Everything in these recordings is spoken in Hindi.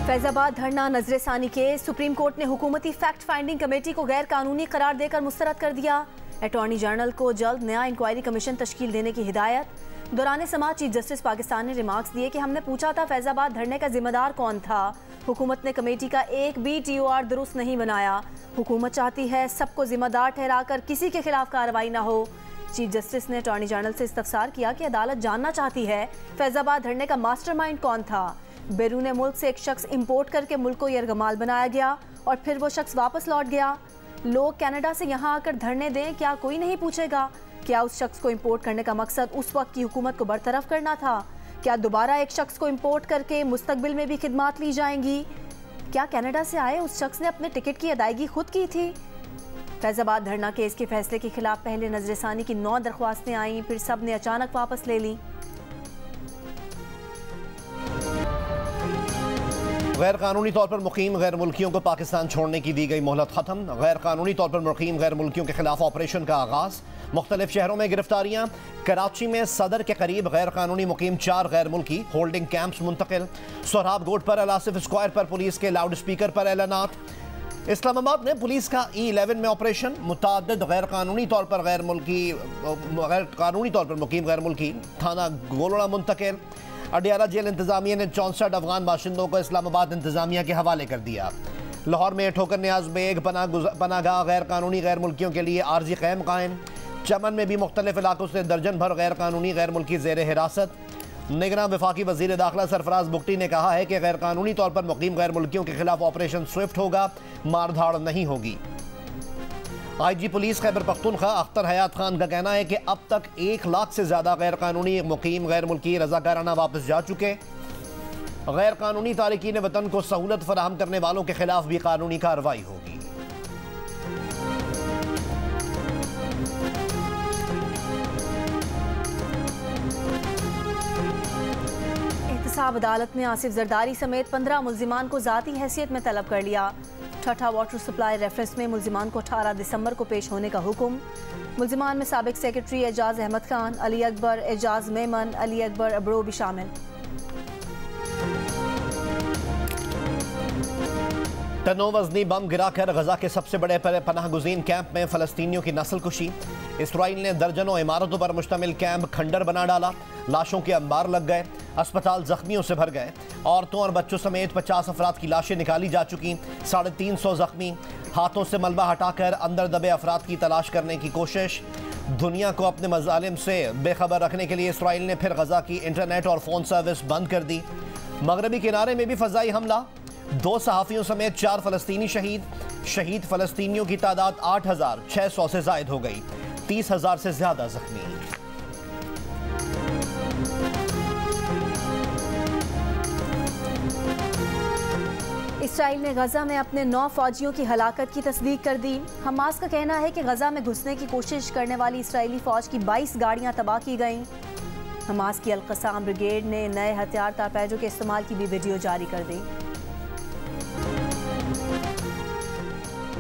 फैजाबाद धरना नजरसानी के सुप्रीम कोर्ट ने हुकूमती फैक्ट फाइंडिंग कमेटी को गैर कानूनी करार देकर मुस्तरद कर दिया। अटॉर्नी जनरल को जल्द नया इंक्वायरी कमीशन तश्कील देने की हिदायत। दौरान समाज चीफ जस्टिस पाकिस्तान ने रिमार्क्स दिए कि हमने पूछा था फैजाबाद धरने का जिम्मेदार कौन था। हुकूमत ने कमेटी का एक भी TOR दुरुस्त नहीं बनाया। हुकूमत चाहती है सबको जिम्मेदार ठहराकर किसी के खिलाफ कार्रवाई न हो। चीफ जस्टिस ने अटॉर्नी जनरल से इस्तफसार किया कि अदालत जानना चाहती है फैजाबाद धरने का मास्टरमाइंड कौन था। बैरून मुल्क से एक शख्स इंपोर्ट करके मुल्क को यरगमाल बनाया गया और फिर वो शख्स वापस लौट गया। लोग कनाडा से यहाँ आकर धरने दें, क्या कोई नहीं पूछेगा? क्या उस शख्स को इंपोर्ट करने का मकसद उस वक्त की हुकूमत को बरतरफ करना था? क्या दोबारा एक शख्स को इंपोर्ट करके मुस्तकबिल में भी खिदमात ली जाएंगी? क्या कनाडा से आए उस शख्स ने अपने टिकट की अदायगी खुद की थी? फैजाबाद धरना केस के फैसले के खिलाफ पहले नजरसानी की 9 दरख्वास्तें आईं, फिर सब ने अचानक वापस ले ली। गैर कानूनी तौर पर मुकीम गैर मुल्कियों को पाकिस्तान छोड़ने की दी गई मोहलत खत्म। गैर कानूनी तौर पर मुकीम गैर मुल्कियों के खिलाफ ऑपरेशन का आगाज। मुख्तलिफ शहरों में गिरफ्तारियां। कराची में सदर के करीब गैर कानूनी मुकीम 4 गैर मुल्की होल्डिंग कैंप्स मुंतकिल। सोहराब गोड पर अलासिफ स्क्वायर पर पुलिस के लाउड स्पीकर पर ऐलानात। इस्लामाबाद में पुलिस का E11 में ऑपरेशन। मुताद्दिद गैर कानूनी तौर पर मुकीम गैर मुल्की थाना गोलड़ा मुंतकिल। अडियाला जेल इंतजामिया ने 64 अफगान बाशिंदों को इस्लामाबाद इंतजामिया के हवाले कर दिया। लाहौर में ठोकर न्याज बेग पनागाह गैर कानूनी गैर मुल्कियों के लिए आर्जी कैम कायम। चमन में भी मुख्तलिफ इलाकों से दर्जन भर गैर कानूनी गैर मुल्की ज़ेर हिरासत। निगरान वफाकी वज़ीर दाखिला सरफराज बुगटी ने कहा है कि गैर कानूनी तौर पर मुकीम गैर मुल्कियों के खिलाफ ऑपरेशन स्विफ्ट होगा, मारधाड़ नहीं होगी। IG पुलिस खैबर पख्तूनख्वा अख्तर हयात खान का कहना है कि अब तक 1 लाख से ज़्यादा गैर कानूनी मुकीम गैर मुल्की रज़ाकाराना वापस जा चुके। गैर कानूनी तारिकीन वतन को सहूलत फराहम करने वालों के खिलाफ भी कानूनी कार्रवाई होगी। एहतसाब अदालत में आसिफ जरदारी समेत 15 मुल्जिमान को ज़ाती हैसियत में तलब कर लिया। ठट्ठा वाटर सप्लाई रेफरेंस में मुल्जिमान को 18 दिसंबर को पेश होने का हुक्म। मुल्जिमान में साबिक सेक्रेटरी एजाज अहमद खान, अली अकबर, एजाज मेमन, अली अकबर अब्रो भी शामिल। टनो वजनी बम गिराकर गजा के सबसे बड़े पनाह गुज़ीन कैंप में फ़लस्तीनियों की नस्ल कुशी। इसराइल ने दर्जनों इमारतों पर मुश्तमिल कैंप खंडर बना डाला। लाशों के अंबार लग गए। अस्पताल जख्मियों से भर गए। औरतों और बच्चों समेत 50 अफराद की लाशें निकाली जा चुकी। 350 जख्मी। हाथों से मलबा हटाकर अंदर दबे अफराद की तलाश करने की कोशिश। दुनिया को अपने मज़ालिम से बेखबर रखने के लिए इसराइल ने फिर गजा की इंटरनेट और फ़ोन सर्विस बंद कर दी। मगरबी किनारे में भी फ़ज़ाई हमला। 2 सहाफ़ियों समेत 4 फ़लस्तीनी शहीद फ़लस्तीनियों की तादाद 8600 से ज़ायद हो गई। 30,000 से ज़्यादा जख्मी। इसराइल ने गजा में अपने 9 फौजियों की हलाकत की तस्दीक कर दी। हमास का कहना है कि गजा में घुसने की कोशिश करने वाली इसराइली फौज की 22 गाड़ियां तबाह की गईं। हमास की अल-क़साम ब्रिगेड ने नए हथियार तारपेजों के इस्तेमाल की भी वीडियो जारी कर दी।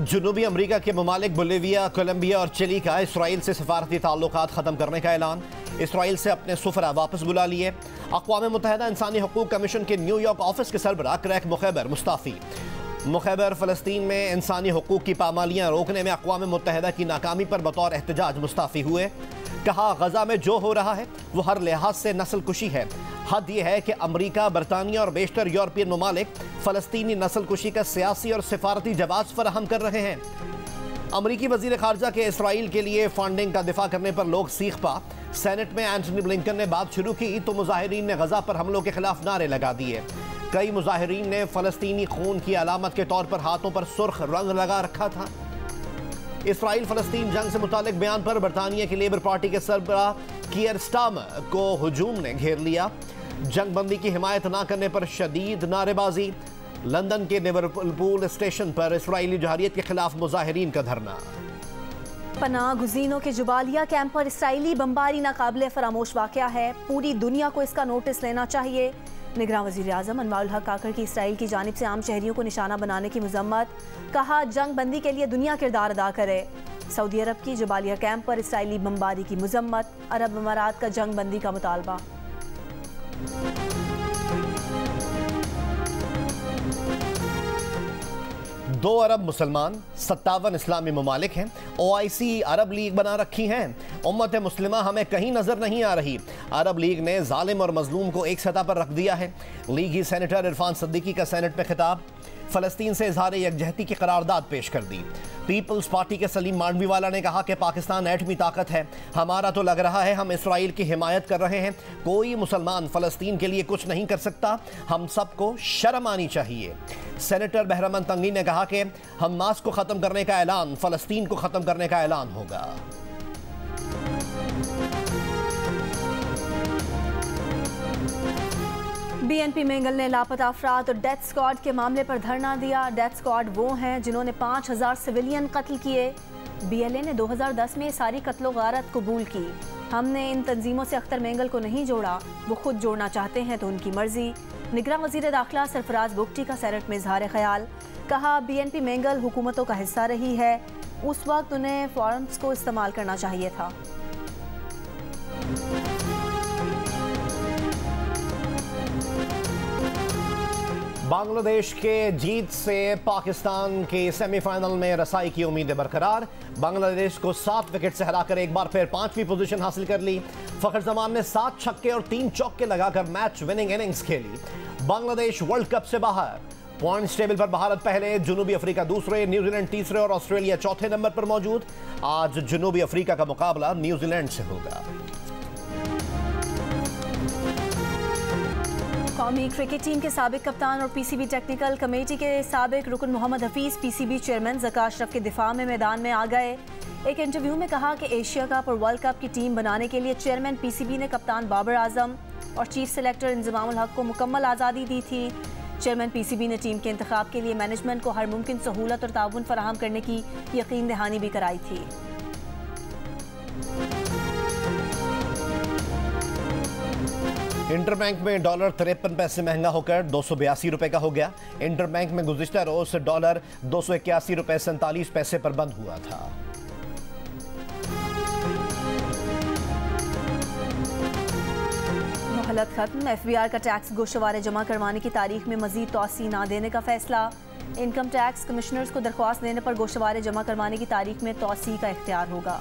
जनूबी अमरीका के ममालिक बोलिविया, कोलंबिया और चिली का इसराइल से सफारती ताल्लुकात ख़त्म करने का ऐलान। इसराइल से अपने सुफरा वापस बुला लिए। अक़वाम मुत्तहिदा इंसानी हकूक़ कमीशन के न्यूयॉर्क ऑफिस के सरबराह क्रैग मुखैबर मुस्ताफ़ी। मुखैबर फ़लस्तीन में इंसानी हकूक़ की पामालियाँ रोकने में अक़वाम मुत्तहिदा की नाकामी पर बतौर एहतजाज मुस्ताफ़ी हुए। कहा, गजा में जो हो रहा है वो हर लिहाज से नस्ल कुशी है। हद यह है कि अमरीका, बरतानिया और बेशतर यूरोपियन ममालिक फ़लस्तीनी नस्ल कुशी का सियासी और सिफारती जवाब फराहम कर रहे हैं। अमरीकी वज़ीर ख़ारजा के इसराइल के लिए फंडिंग का दिफा करने पर लोग सीख पा। सेनेट में एंटनी ब्लिंकन ने बात शुरू की तो मुजाहिरीन ने गजा पर हमलों के खिलाफ नारे लगा दिए। कई मुजाहिरीन ने फ़लस्तीनी खून की अलामत के तौर पर हाथों पर सुर्ख रंग लगा रखा था। इसराइल फ़लस्तीन जंग से मुतालिक बयान पर बरतानिया की लेबर पार्टी के सरबराह कीयर स्टारमर को हुजूम ने घेर लिया। जंग बंदी की हिमायत न करने पर शदीद नारेबाजी। लंदन के लिवरपूल स्टेशन पर इसराइली जहारियत के खिलाफ मुजाहिरीन का धरना। पनाह गुज़ीनों के जुबालिया कैंप पर इसराइली बमबारी नाकाबिले फरामोश वाक़या है। पूरी दुनिया को इसका नोटिस लेना चाहिए। निगरान वज़ीर आज़म अनवारुल हक काकर की इसराइल की जानिब से आम शहरियों को निशाना बनाने की मज़म्मत। कहा, जंग बंदी के लिए दुनिया किरदार अदा करे। सऊदी अरब की जुबालिया कैंप पर इसराइली बमबारी की मज़म्मत। अरब अमारात का जंग बंदी का मुतालबा। 2 अरब मुसलमान, 57 इस्लामी ममालिक हैं। OIC अरब लीग बना रखी हैं। उम्मत मुस्लिमा हमें कहीं नजर नहीं आ रही। अरब लीग ने जालिम और मजलूम को एक सतह पर रख दिया है। लीगी सेनेटर इरफान सिद्दीकी का सेनेट में खिताब। फलस्तीन से इजहार यकजहती की करारदाद पेश कर दी। पीपल्स पार्टी के सलीम मांडवीवाला ने कहा कि पाकिस्तान एटमी ताकत है, हमारा तो लग रहा है हम इसराइल की हिमायत कर रहे हैं। कोई मुसलमान फलस्तीन के लिए कुछ नहीं कर सकता, हम सबको शर्म आनी चाहिए। सेनेटर बहरमन तंगी ने कहा कि हमास को खत्म करने का ऐलान फलस्तीन को खत्म करने का ऐलान होगा। BNP मेंगल ने लापता अफराद और डेथ स्क्वाड के मामले पर धरना दिया। डेथ स्क्वाड वो हैं जिन्होंने 5000 सिविलियन कत्ल किए। BLA ने 2010 में सारी कत्लो गारत कबूल की। हमने इन तंजीमों से अख्तर मेंगल को नहीं जोड़ा, वो खुद जोड़ना चाहते हैं तो उनकी मर्जी। निगरान वजीर दाखिला सरफराज बुगटी का सेनेट में इजहार ख्याल। कहा BNP मेंगल हुकूमतों का हिस्सा रही है, उस वक्त उन्हें फॉर्म्स को इस्तेमाल करना चाहिए था। बांग्लादेश के जीत से पाकिस्तान के सेमीफाइनल में रसाई की उम्मीदें बरकरार। बांग्लादेश को 7 विकेट से हराकर एक बार फिर 5वीं पोजीशन हासिल कर ली। फखर जमान ने 7 छक्के और 3 चौके लगाकर मैच विनिंग इनिंग्स खेली। बांग्लादेश वर्ल्ड कप से बाहर। पॉइंट्स टेबल पर भारत पहले, जनूबी अफ्रीका दूसरे, न्यूजीलैंड तीसरे और ऑस्ट्रेलिया चौथे नंबर पर मौजूद। आज जनूबी अफ्रीका का मुकाबला न्यूजीलैंड से होगा। कौमी क्रिकेट टीम के साबिक कप्तान और PCB टेक्निकल कमेटी के साबिक रुकन मोहम्मद हफीज PCB चेयरमैन ज़का अशरफ के दिफा में मैदान में आ गए। एक इंटरव्यू में कहा कि एशिया कप और वर्ल्ड कप की टीम बनाने के लिए चेयरमैन PCB ने कप्तान बाबर आजम और चीफ सेलेक्टर इंजमामुल हक को मुकम्मल आज़ादी दी थी। चेयरमैन PCB ने टीम के इंतखाब के लिए मैनेजमेंट को हर मुमकिन सहूलत और ताउन फराहम करने की यकीन दहानी भी कराई थी। इंटरबैंक में डॉलर 53 पैसे महंगा होकर 282 रुपए का हो गया। इंटरबैंक में गुज़िश्ता रोज डॉलर 281 रुपए 47 पैसे पर बंद हुआ था। मोहलत खत्म। FBI का टैक्स गोशवारे जमा करवाने की तारीख में मजीद तोसी न देने का फैसला। इनकम टैक्स कमिश्नर्स को दरख्वास्त देने पर गोशवारे जमा करवाने की तारीख में तोसी का इख्तियार होगा।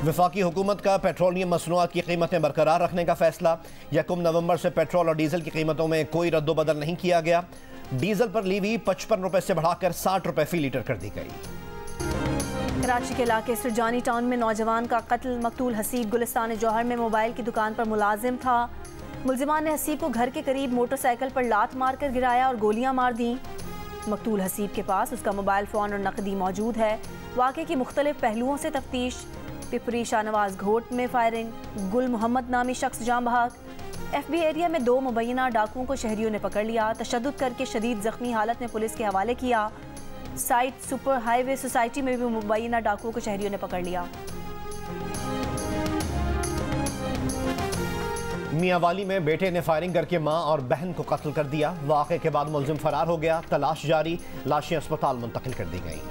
वफाकी हुकूमत का पेट्रोलियम मसनूआत की कीमतें बरकरार रखने का फैसला। 1 नवंबर से पेट्रोल और डीजल की कीमतों में कोई रद्दोबदल नहीं किया गया। डीजल पर लीवी 55 रुपए से बढ़ाकर 60 रुपए फी लीटर कर दी गई। कराची के इलाके सुरजानी टाउन में नौजवान का कत्ल। मकतूल हसीब गुलिस्तान जौहर में मोबाइल की दुकान पर मुलाजिम था। मुलजिमान ने हसीब को घर के करीब मोटरसाइकिल पर लात मारकर गिराया और गोलियां मार दी। मकतूल हसीब के पास उसका मोबाइल फ़ोन और नकदी मौजूद है। वाक़े की मुख्तलिफ पहलुओं से तफ्तीश। पिपरी शाहनवाज घोट में फायरिंग। गुल मोहम्मद नामी शख्स जाम बहक। FB एरिया में 2 मुबैना डाकुओं को शहरियों ने पकड़ लिया। तशद्दुद करके शदीद जख्मी हालत में पुलिस के हवाले किया। साइट सुपर हाईवे सोसाइटी में भी मुबैना डाकुओं को शहरियों ने पकड़ लिया। मियांवाली में बेटे ने फायरिंग करके मां और बहन को कत्ल कर दिया। वाक़े के बाद मुलजिम फरार हो गया। तलाश जारी। लाशें अस्पताल मुंतकिल कर दी गई।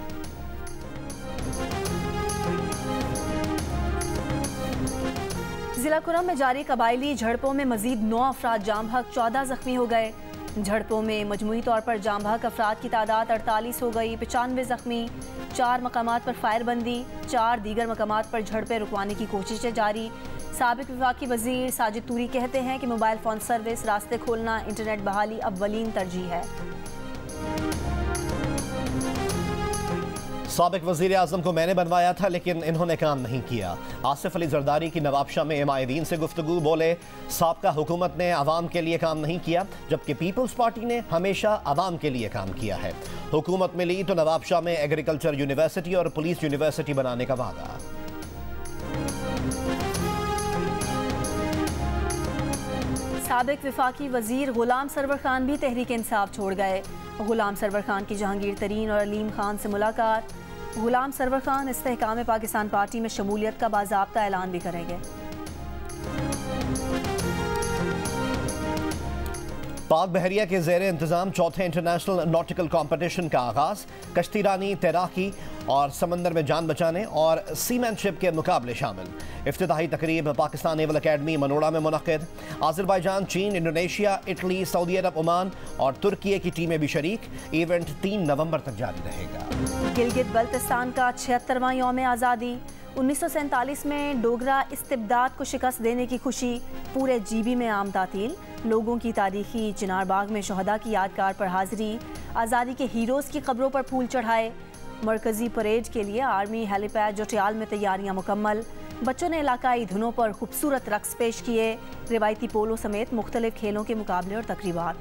जिला कुरम में जारी कबायली झड़पों में मजीद 9 अफराद जाम बहक, 14 जख्मी हो गए। झड़पों में मजमूई तौर पर जाम बहक अफराद की तादाद 48 हो गई। 95 जख्मी। 4 मकामात पर फायरबंदी। 4 दीगर मकामात पर झड़पें रुकवाने की कोशिशें जारी। साबिक वफाकी वजीर साजिद तूरी कहते हैं कि मोबाइल फ़ोन सर्विस, रास्ते खोलना, इंटरनेट बहाली अव्वलीन तरजीह है। साबिक वज़ीर आज़म को मैंने बनवाया था लेकिन इन्होंने काम नहीं किया। आसिफ अली जरदारी की नवाबशाह में इमायदीन से गुफ्तगू। बोले साबका हुकूमत ने अवाम के लिए काम नहीं किया, जबकि पीपल्स पार्टी ने हमेशा अवाम के लिए काम किया है। हुकूमत मिली तो नवाबशाह में एग्रीकल्चर यूनिवर्सिटी और पुलिस यूनिवर्सिटी बनाने का वादा। साबिक वफाकी वजीर गुलाम सरवर खान भी तहरीक इंसाफ छोड़ गए। गुलाम सरवर खान की जहांगीर तरीन और अलीम खान से मुलाकात। गुलाम सरवर खान इस्तेहकाम पाकिस्तान पार्टी में शमूलियत का बाज़ाब्ता ऐलान भी करेंगे। पाक बहरिया के ज़ेर इंतज़ाम चौथे इंटरनेशनल नॉटिकल कॉम्पिटिशन का आगाज़। कश्ती रानी, तैराकी और समंदर में जान बचाने और सीमैनशिप के मुकाबले शामिल। इफ्तिताही तकरीब पाकिस्तान नेवल अकेडमी मनोड़ा में मुनक़िद। आज़रबाईजान, चीन, इंडोनेशिया, इटली, सऊदी अरब, ओमान और तुर्की की टीमें भी शरीक। इवेंट 3 नवंबर तक जारी रहेगा। गिलगित बल्तिस्तान का 76वां यौम आज़ादी। 1947 में डोगरा इस्तिबदाद को शिकस्त देने की खुशी पूरे जीबी में आम तातील। लोगों की तारीखी चिनार बाग में शहदा की यादगार पर हाजिरी। आज़ादी के हीरोज़ की कब्रों पर फूल चढ़ाए। मरकजी परेड के लिए आर्मी हेलीपैड जोटियाल में तैयारियां मुकम्मल। बच्चों ने इलाकाई धुनों पर खूबसूरत रक्स पेश किए। रिवायती पोलो समेत मुख्तलिफ खेलों के मुकाबले और तकरीबात।